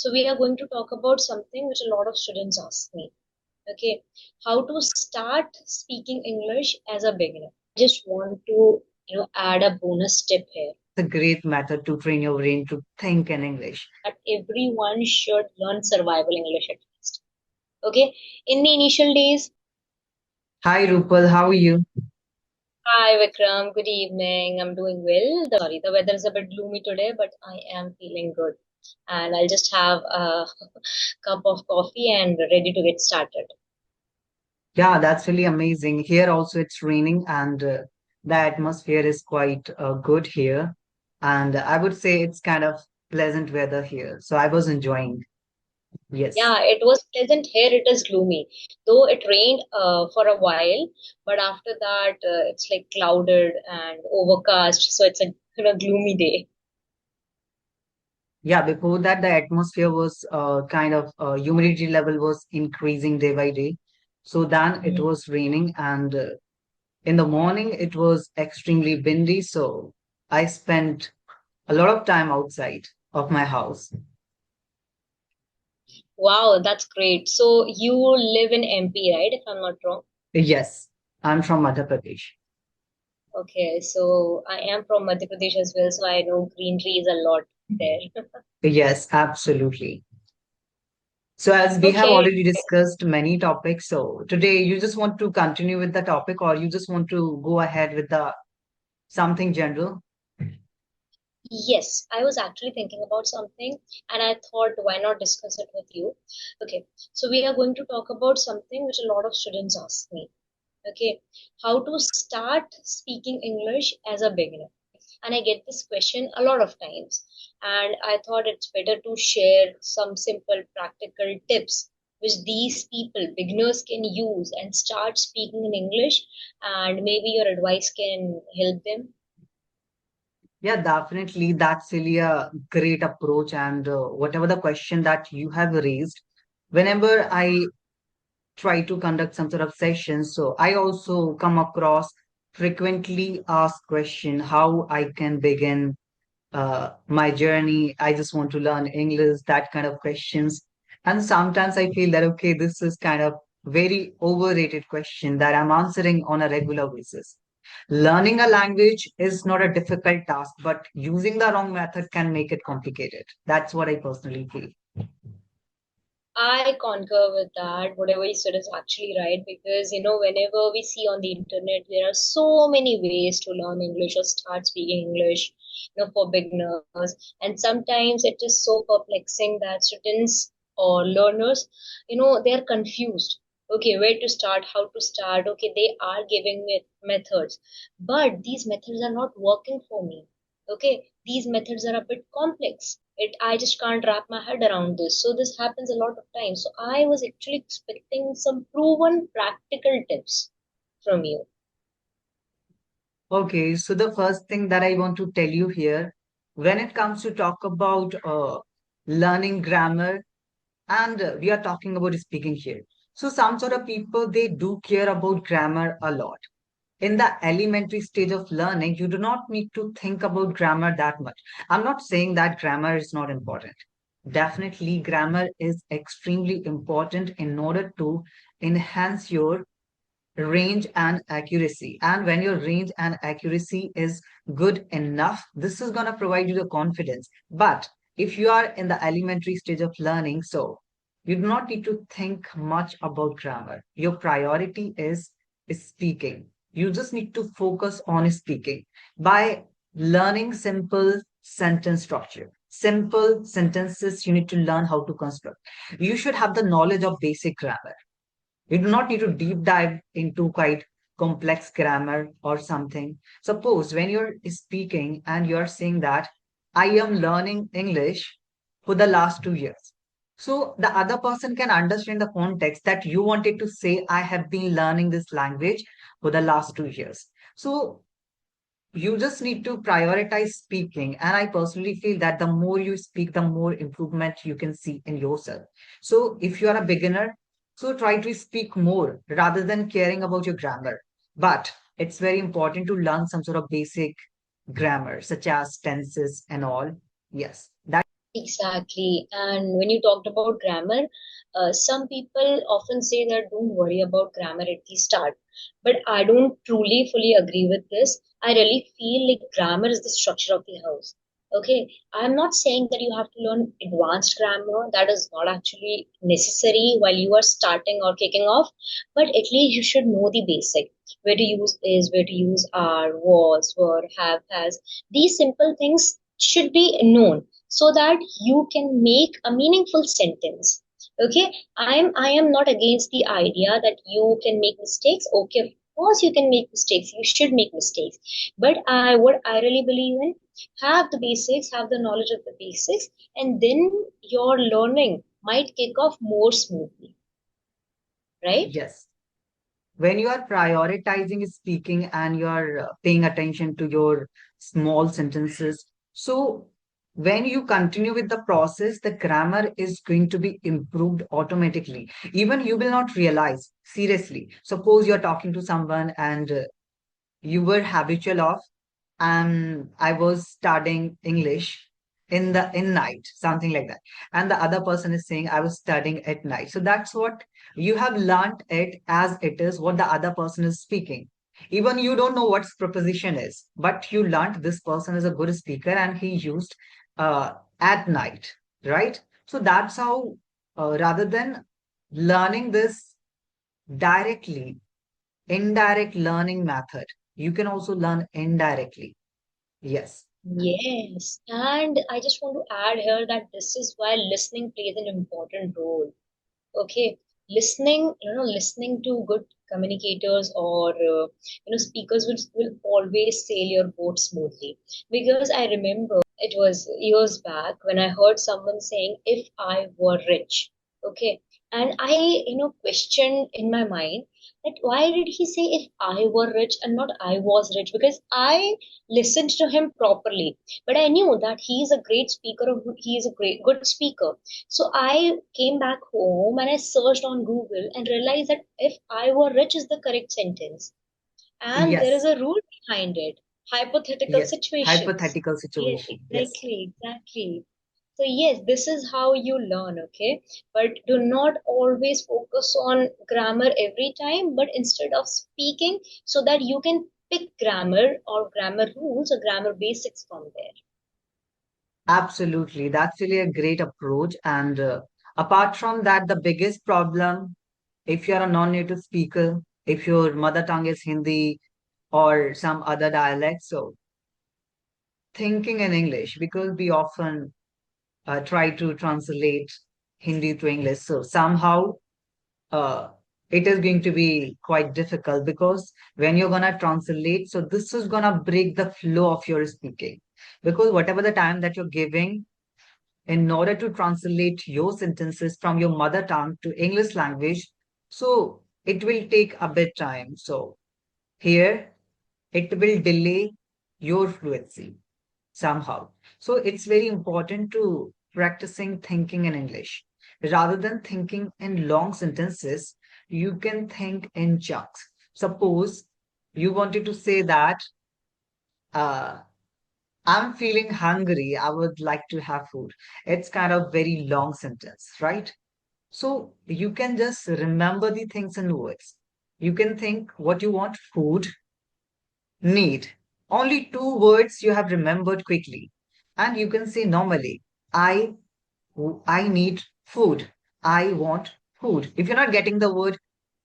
So we are going to talk about something which a lot of students ask me. Okay, how to start speaking English as a beginner. Just want to add a bonus tip here. A great method to train your brain to think in English. That everyone should learn survival English at least. Okay, in the initial days. Hi Rupal, how are you? Hi Vikram, good evening. I'm doing well. Sorry, the weather is a bit gloomy today, but I am feeling good. And I'll just have a cup of coffee and ready to get started. Yeah, that's really amazing. Here also it's raining and the atmosphere is quite good here. And I would say it's kind of pleasant weather here. So I was enjoying. Yes. Yeah, it was pleasant. Here it is gloomy. Though it rained for a while, but after that it's like clouded and overcast. So it's a gloomy day. Yeah, before that the atmosphere was kind of humidity level was increasing day by day. So then it Mhm. was raining and in the morning it was extremely windy. So I spent a lot of time outside of my house. Wow, that's great. So you live in MP, right? If I'm not wrong. Yes, I'm from Madhya Pradesh. Okay, so I am from Madhya Pradesh as well, so I know greenery is a lot there. Yes, absolutely. So, as we have Okay, already discussed many topics, so today you just want to continue with the topic or you just want to go ahead with the something general? yes, I was actually thinking about something and I thought, why not discuss it with you? Okay, so we are going to talk about something which a lot of students ask me. Okay, how to start speaking English as a beginner. And I get this question a lot of times. And I thought it's better to share some simple practical tips which these people, beginners, can use and start speaking in English. And maybe your advice can help them. Yeah, definitely. That's really a great approach. And whatever the question that you have raised, whenever I try to conduct some sort of sessions, so I also come across frequently asked question how I can begin my journey. I just want to learn English, that kind of questions. And sometimes I feel that, okay, this is kind of very overrated question that I'm answering on a regular basis. Learning a language is not a difficult task, but using the wrong method can make it complicated. That's what I personally feel. I concur with that. Whatever you said is actually right because whenever we see on the internet, there are so many ways to learn English or start speaking English, for beginners. And sometimes it is so perplexing that students or learners, they're confused. Okay, where to start, how to start. Okay, they are giving me methods, but these methods are not working for me. Okay, these methods are a bit complex. I just can't wrap my head around this. So this happens a lot of times. So I was actually expecting some proven practical tips from you. Okay, so the first thing that I want to tell you here, when it comes to talk about learning grammar, and we are talking about speaking here. So some sort of people, they do care about grammar a lot. In the elementary stage of learning, you do not need to think about grammar that much. I'm not saying that grammar is not important. Definitely, grammar is extremely important in order to enhance your range and accuracy. And when your range and accuracy is good enough, this is going to provide you the confidence. But if you are in the elementary stage of learning, so you do not need to think much about grammar. Your priority is speaking. You just need to focus on speaking by learning simple sentence structure. Simple sentences you need to learn how to construct. You should have the knowledge of basic grammar. You do not need to deep dive into quite complex grammar or something. Suppose when you're speaking and you're saying that I am learning English for the last 2 years. So the other person can understand the context that you wanted to say, I have been learning this language for the last 2 years. So you just need to prioritize speaking. And I personally feel that the more you speak, the more improvement you can see in yourself. So if you are a beginner, so try to speak more rather than caring about your grammar. But it's very important to learn some sort of basic grammar, such as tenses and all. Yes. That Exactly. And when you talked about grammar, some people often say that don't worry about grammar at the start. But I don't truly fully agree with this. I really feel like grammar is the structure of the house. Okay, I'm not saying that you have to learn advanced grammar. That is not actually necessary while you are starting or kicking off. But at least you should know the basic. Where to use is, where to use are, was, were, have, has. These simple things should be known so that you can make a meaningful sentence. Okay, I am not against the idea that you can make mistakes. Okay, of course you can make mistakes, you should make mistakes, but what I really believe in, have the basics, have the knowledge of the basics, and then your learning might kick off more smoothly, right? Yes. When you are prioritizing speaking and you are paying attention to your small sentences, so when you continue with the process, the grammar is going to be improved automatically. Even you will not realize. Seriously, suppose you're talking to someone and you were habitual of, and I was studying English in night, something like that. And the other person is saying I was studying at night. So that's what you have learned it as it is what the other person is speaking. Even you don't know what preposition is, but you learned this person is a good speaker and he used at night, right? So that's how, rather than learning this directly, indirect learning method, you can also learn indirectly. Yes, Yes, and I just want to add here that this is why listening plays an important role. Okay, listening to good communicators or speakers will always sail your boat smoothly. Because I remember it was years back when I heard someone saying, if I were rich. Okay, and I questioned in my mind that why did he say if I were rich and not I was rich? Because I listened to him properly, but I knew that he is a great speaker, or he is a great good speaker. So I came back home and I searched on Google and realized that if I were rich is the correct sentence. And there is yes, a rule behind it. Hypothetical yes. situations. Hypothetical Yeah, situation. Yes, exactly, exactly. So yes, this is how you learn, okay? But do not always focus on grammar every time, but instead of speaking so that you can pick grammar or grammar rules or grammar basics from there. absolutely. That's really a great approach. And apart from that, the biggest problem, if you're a non-native speaker, if your mother tongue is Hindi or some other dialect, so thinking in English, because we often try to translate Hindi to English. So somehow uh, it is going to be quite difficult because when you're going to translate, so this is going to break the flow of your speaking. Because whatever the time that you're giving in order to translate your sentences from your mother tongue to English language, so it will take a bit time. So here it will delay your fluency somehow. So it's very important to practicing thinking in English. Rather than thinking in long sentences, you can think in chunks. Suppose you wanted to say that uh, I'm feeling hungry. I would like to have food. It's kind of very long sentence, right? So you can just remember the things in words. You can think what you want, food, need. Only two words you have remembered quickly. And you can say normally, I I need food. I want food. If you're not getting the word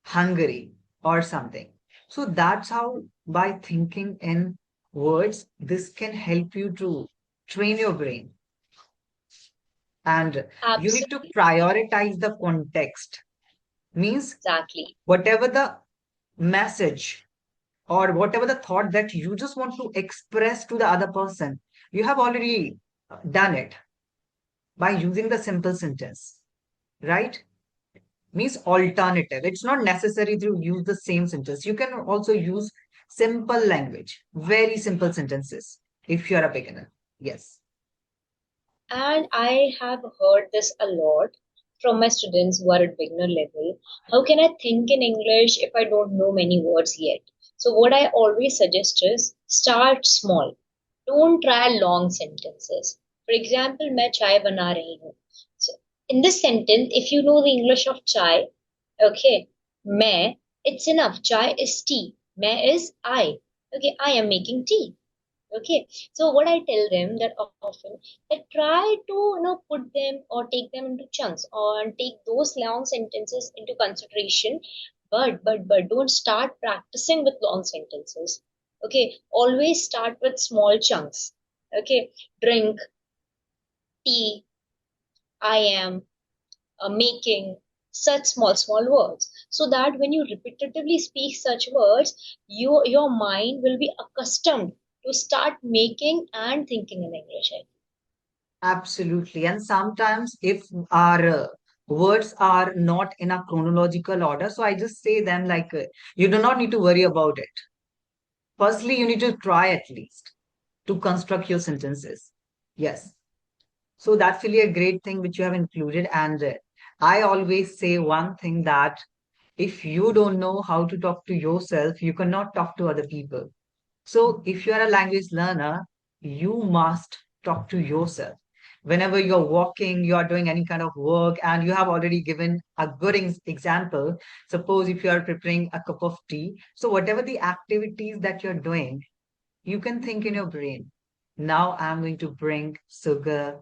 hungry or something. So that's how by thinking in words, this can help you to train your brain. And you need to Absolutely, prioritize the context. Means exactly. whatever the message or whatever the thought that you just want to express to the other person, you have already done it by using the simple sentence, right? Means alternative. It's not necessary to use the same sentence. You can also use simple language, very simple sentences if you're a beginner. Yes, And I have heard this a lot from my students who are at beginner level. How can I think in English if I don't know many words yet? So, what I always suggest is start small. Don't try long sentences. For example, मैं चाय बना रही हूँ. So, in this sentence, if you know the English of chai, okay, मैं, it's enough. Chai is tea. मैं is I. Okay, I am making tea. Okay, so what I tell them that often, that try to put them or take them into chunks or take those long sentences into consideration, but don't start practicing with long sentences. Okay, always start with small chunks. Okay, drink, tea, I am, making, such small words, so that when you repetitively speak such words, your mind will be accustomed to start making and thinking in English. Absolutely. And sometimes if our words are not in a chronological order, so I just say them like, you do not need to worry about it. Firstly, you need to try at least to construct your sentences. Yes. So that's really a great thing which you have included. And I always say one thing that if you don't know how to talk to yourself, you cannot talk to other people. So if you are a language learner, you must talk to yourself. Whenever you're walking, you are doing any kind of work, and you have already given a good example. Suppose if you are preparing a cup of tea, so whatever the activities that you're doing, you can think in your brain. Now I'm going to bring sugar,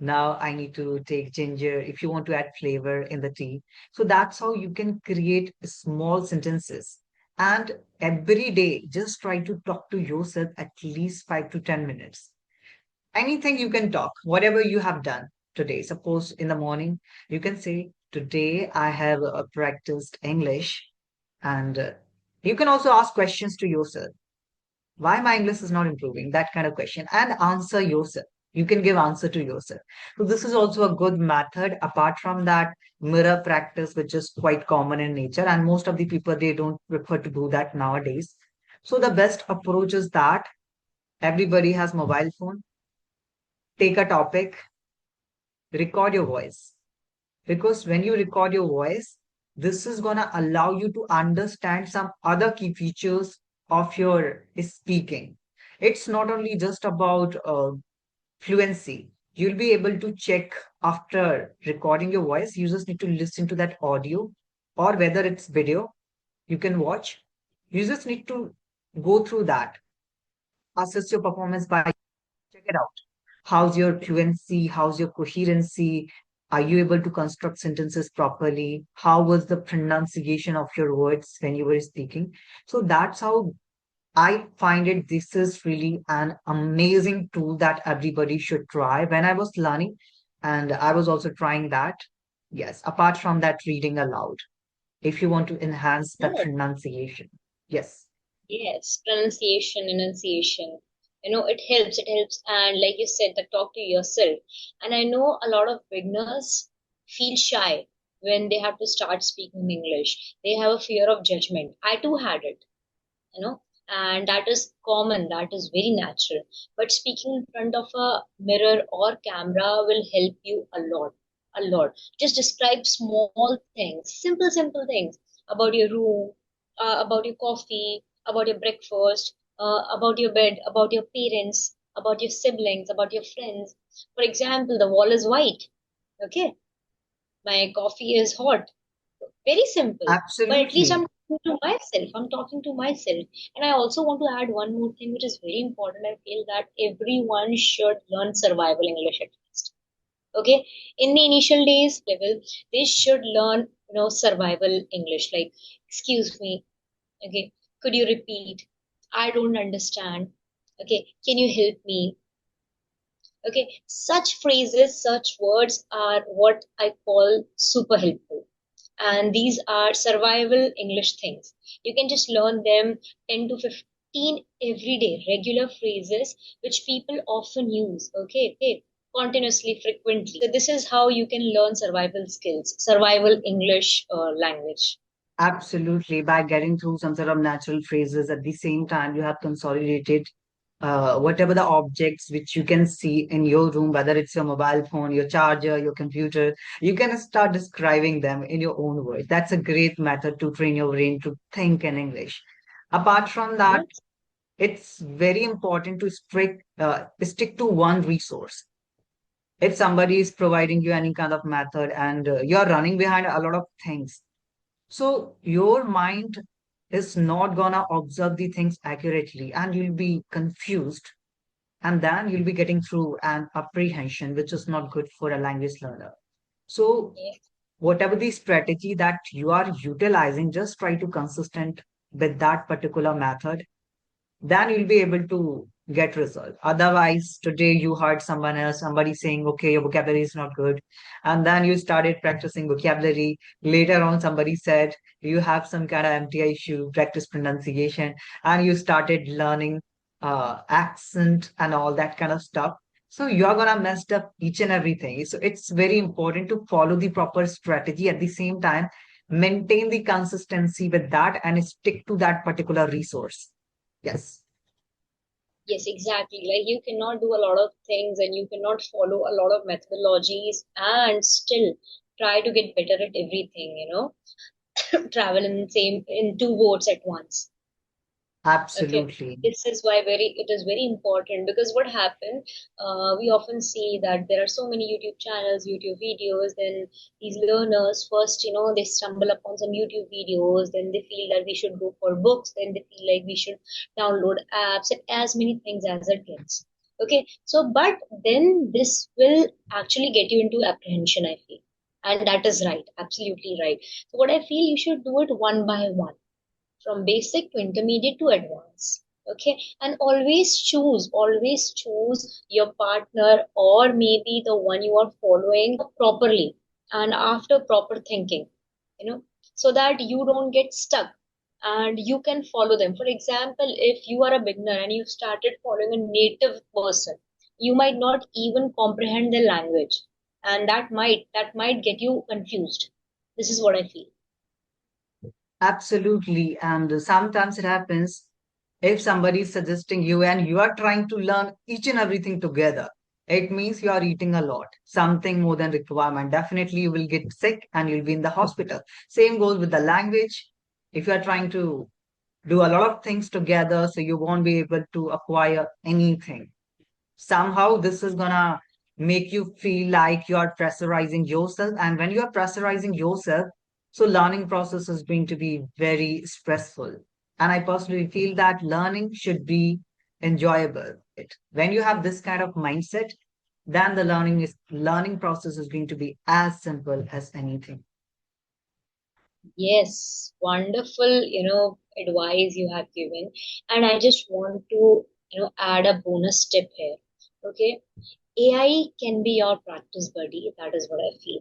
now I need to take ginger if you want to add flavor in the tea. So that's how you can create small sentences. And every day, just try to talk to yourself at least 5 to 10 minutes. Anything you can talk, whatever you have done today. Suppose in the morning, you can say, today I have practiced English. And you can also ask questions to yourself, why my English is not improving, that kind of question, and answer yourself. You can give answer to yourself. So this is also a good method. Apart from that, mirror practice, which is quite common in nature, and most of the people, they don't prefer to do that nowadays. So the best approach is that everybody has mobile phone, take a topic, record your voice. Because when you record your voice, this is going to allow you to understand some other key features of your speaking. It's not only just about fluency. You'll be able to check after recording your voice. You just need to listen to that audio, or whether it's video, you can watch. You just need to go through that, assess your performance by check it out. How's your fluency? How's your coherency? Are you able to construct sentences properly? How was the pronunciation of your words when you were speaking? So that's how I find it. This is really an amazing tool that everybody should try. When I was learning, and I was also trying that. Yes, apart from that, reading aloud, if you want to enhance the Yes. pronunciation. Yes, Yes, pronunciation, enunciation. It helps. And like you said, the talk to yourself. And I know a lot of beginners feel shy when they have to start speaking English. They have a fear of judgment. I too had it, and that is common, that is very natural. But speaking in front of a mirror or camera will help you a lot. Just describe small things, simple things about your room, about your coffee, about your breakfast, about your bed, about your parents, about your siblings, about your friends. For example, the wall is white. Okay, my coffee is hot. Very simple. But at least absolutely. I'm talking to myself. And I also want to add one more thing which is very important. I feel that everyone should learn survival English at least. Okay. In the initial days level, they should learn, survival English. Like, excuse me, okay, could you repeat? I don't understand. Okay, can you help me? Okay, such phrases, such words are what I call super helpful. And these are survival English things. You can just learn them 10 to 15 every day, regular phrases which people often use, okay, continuously, frequently. So, this is how you can learn survival skills, survival English language. Absolutely. By getting through some sort of natural phrases at the same time, you have consolidated whatever the objects which you can see in your room, whether it's your mobile phone, your charger, your computer, you can start describing them in your own words. That's a great method to train your brain to think in English. Apart from that, Yes. it's very important to stick to one resource. If somebody is providing you any kind of method and you're running behind a lot of things, so your mind is not gonna observe the things accurately and you'll be confused, and then you'll be getting through an apprehension which is not good for a language learner. So Yes. whatever the strategy that you are utilizing, just try to consistent with that particular method, then you'll be able to get result. Otherwise, today you heard someone else, somebody saying, okay, your vocabulary is not good. And then you started practicing vocabulary. Later on, somebody said you have some kind of MTI issue, practice pronunciation, and you started learning accent and all that kind of stuff. So you're gonna mess up each and everything. So it's very important to follow the proper strategy at the same time, maintain the consistency with that and stick to that particular resource. Yes, Yes, exactly. Like you cannot do a lot of things and you cannot follow a lot of methodologies and still try to get better at everything, travel in same in two boats at once. Okay, absolutely. this is why it is very important because what happened, we often see that there are so many YouTube channels, YouTube videos. Then these learners first, they stumble upon some YouTube videos. Then they feel that we should go for books. Then they feel like we should download apps and as many things as it gets. Okay, so but then this will actually get you into apprehension, I feel, and that is right, absolutely right. So what I feel you should do it one by one from basic to intermediate to advanced. Okay, and always choose your partner or maybe the one you are following properly and after proper thinking, you know, so that you don't get stuck and you can follow them. For example, if you are a beginner and you started following a native person, you might not even comprehend the language, and that might get you confused. This is what I feel. Absolutely. And sometimes it happens if somebody is suggesting you and you are trying to learn each and everything together, it means you are eating a lot, something more than requirement. Definitely you will get sick and you'll be in the hospital. Same goes with the language. If you are trying to do a lot of things together, so you won't be able to acquire anything. Somehow this is gonna make you feel like you are pressurizing yourself, and when you are pressurizing yourself, so learning process is going to be very stressful. And I personally feel that learning should be enjoyable. When you have this kind of mindset, then the learning process is going to be as simple as anything. Yes, wonderful, advice you have given. And I just want to, add a bonus tip here. Okay. AI can be your practice buddy. That is what I feel.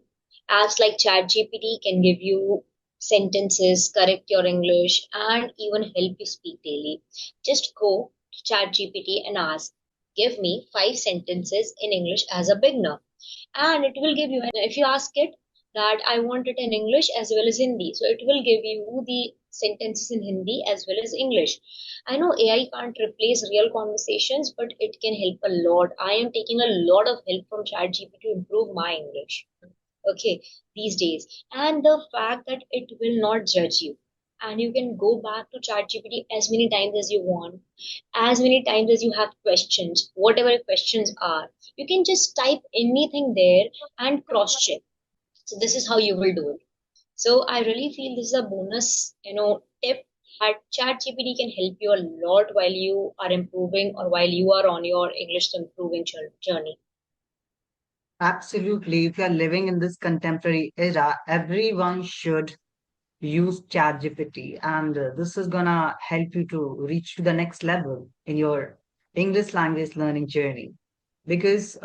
Apps like ChatGPT can give you sentences, correct your English, and even help you speak daily. Just go to ChatGPT and ask, give me 5 sentences in English as a beginner, and it will give you. And if you ask it that I want it in English as well as Hindi, so it will give you the sentences in Hindi as well as English. I know AI can't replace real conversations, but it can help a lot. I am taking a lot of help from ChatGPT to improve my English, okay, these days. And the fact that it will not judge you, and you can go back to ChatGPT as many times as you want, as many times as you have questions, whatever your questions are. You can just type anything there and cross check. So this is how you will do it. So I really feel this is a bonus, tip that ChatGPT can help you a lot while you are improving or while you are on your English improving journey. Absolutely. If you are living in this contemporary era, everyone should use ChatGPT, and this is gonna help you to reach to the next level in your English language learning journey. Because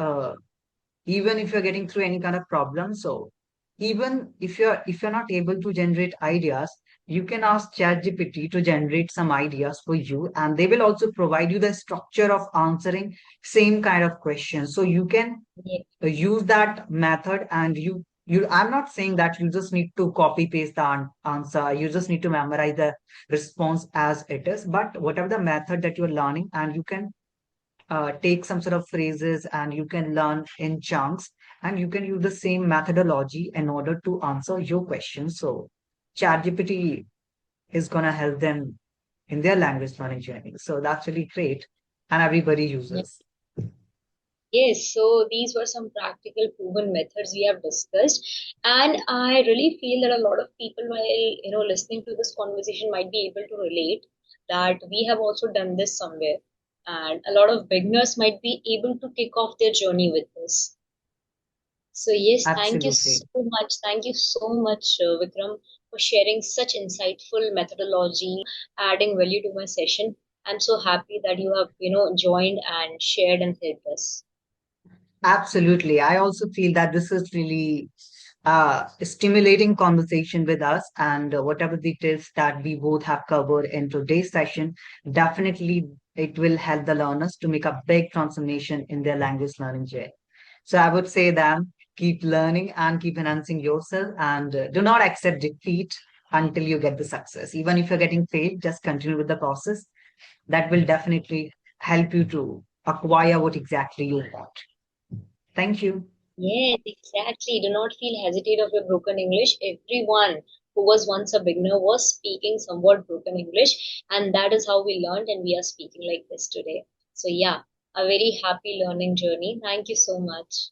even if you're getting through any kind of problem, so even if you're not able to generate ideas, you can ask ChatGPT to generate some ideas for you, and they will also provide you the structure of answering same kind of questions. So you can Yeah. use that method, and you I'm not saying that you just need to copy paste the answer, you just need to memorize the response as it is, but whatever the method that you're learning, and you can take some sort of phrases and you can learn in chunks, and you can use the same methodology in order to answer your questions. So ChatGPT is going to help them in their language learning journey, so that's really great, and everybody Yeah. uses. Yes, so these were some practical proven methods we have discussed. And I really feel that a lot of people while listening to this conversation might be able to relate that we have also done this somewhere. And a lot of beginners might be able to kick off their journey with this. So yes, thank you Absolutely. so much. Thank you so much, Vikram, for sharing such insightful methodology, adding value to my session. I'm so happy that you have, joined and shared and helped us. Absolutely. I also feel that this is really stimulating conversation with us, and whatever details that we both have covered in today's session, definitely it will help the learners to make a big transformation in their language learning journey. So I would say that keep learning and keep enhancing yourself, and do not accept defeat until you get the success. Even if you're getting failed, just continue with the process. That will definitely help you to acquire what exactly you want. Thank you. Yes, exactly. Do not feel hesitate of your broken English. Everyone who was once a beginner was speaking somewhat broken English, and that is how we learned, and we are speaking like this today. So, yeah, a very happy learning journey. Thank you so much.